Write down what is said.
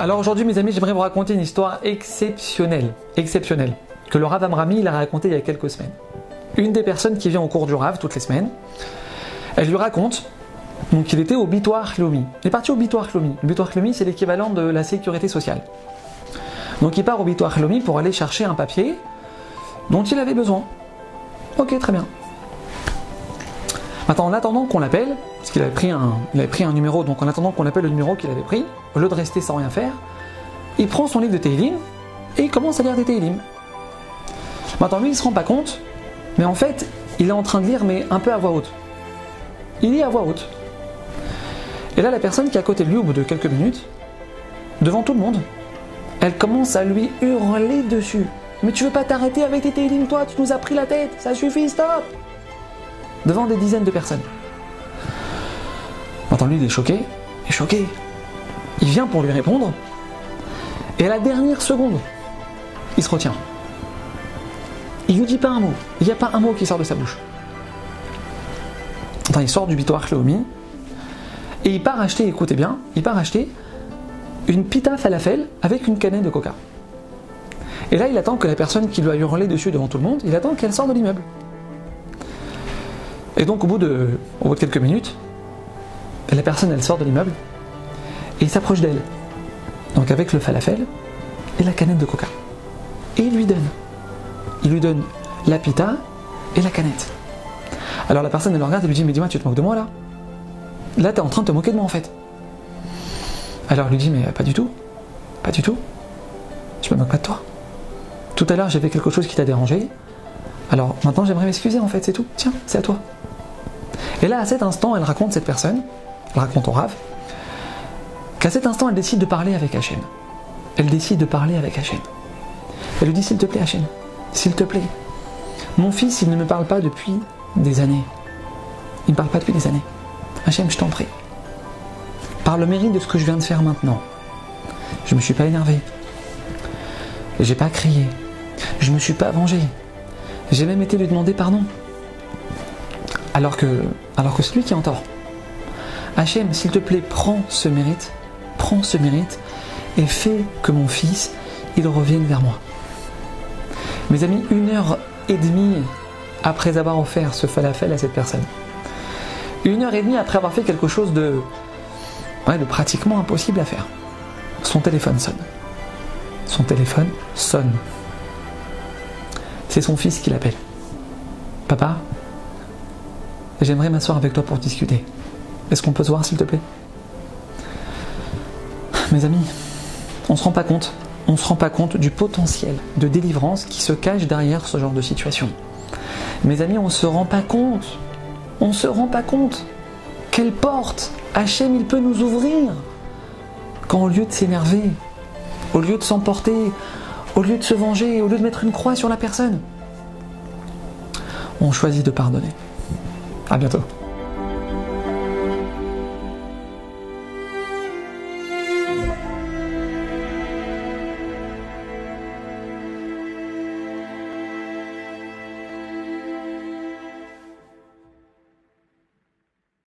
Alors aujourd'hui mes amis, j'aimerais vous raconter une histoire exceptionnelle, que le Rav Amrami il a raconté il y a quelques semaines. Une des personnes qui vient au cours du Rav toutes les semaines, elle lui raconte donc qu'il était au Bitoire Hlomi. Il est parti au Bitoire Hlomi. Le Bitoire Hlomi c'est l'équivalent de la sécurité sociale. Donc il part au Bitoire Hlomi pour aller chercher un papier dont il avait besoin. Ok, très bien. Maintenant, en attendant qu'on l'appelle, parce qu'il avait pris un numéro, donc en attendant qu'on l'appelle le numéro qu'il avait pris, au lieu de rester sans rien faire, il prend son livre de Tehillim et il commence à lire des Tehillim. Maintenant, lui, il ne se rend pas compte, mais en fait, il est en train de lire, mais un peu à voix haute. Il lit à voix haute. Et là, la personne qui est à côté de lui, au bout de quelques minutes, devant tout le monde, elle commence à lui hurler dessus. Mais tu veux pas t'arrêter avec tes Tehillim, toi, tu nous as pris la tête, ça suffit, stop! Devant des dizaines de personnes. Maintenant, lui, il est choqué. Il vient pour lui répondre, et à la dernière seconde, il se retient. Il lui dit pas un mot. Il n'y a pas un mot qui sort de sa bouche. Enfin, il sort du Bitoire Hlomi, et il part acheter, écoutez bien, il part acheter une pita falafel avec une canette de coca. Et là, il attend que la personne qui lui a hurlé dessus devant tout le monde, il attend qu'elle sorte de l'immeuble. Et donc au bout de quelques minutes, la personne elle sort de l'immeuble et il s'approche d'elle. Donc avec le falafel et la canette de coca. Et il lui donne la pita et la canette. Alors la personne elle le regarde et lui dit mais dis-moi tu te moques de moi là? Là t'es en train de te moquer de moi en fait. Alors il lui dit mais pas du tout. Je me moque pas de toi. Tout à l'heure j'ai fait quelque chose qui t'a dérangé. Alors maintenant j'aimerais m'excuser en fait, c'est tout. Tiens, c'est à toi. Et là, à cet instant, elle raconte au Rav, qu'à cet instant, elle décide de parler avec Hachem. Elle lui dit, s'il te plaît, Hachem, s'il te plaît, mon fils, il ne me parle pas depuis des années. Hachem, je t'en prie. Par le mérite de ce que je viens de faire maintenant, je ne me suis pas énervé. J'ai pas crié. Je ne me suis pas vengé. J'ai même été lui demander pardon. Alors que c'est lui qui est en tort. Hachem, s'il te plaît, prends ce mérite et fais que mon fils, il revienne vers moi. Mes amis, 1h30 après avoir offert ce falafel à cette personne, 1h30 après avoir fait quelque chose de pratiquement impossible à faire, son téléphone sonne. C'est son fils qui l'appelle. Papa, j'aimerais m'asseoir avec toi pour discuter. Est-ce qu'on peut se voir s'il te plaît? Mes amis, on ne se rend pas compte du potentiel de délivrance qui se cache derrière ce genre de situation. Mes amis, on ne se rend pas compte quelle porte Hachem il peut nous ouvrir quand au lieu de s'énerver, au lieu de s'emporter, au lieu de se venger, au lieu de mettre une croix sur la personne, on choisit de pardonner. À bientôt.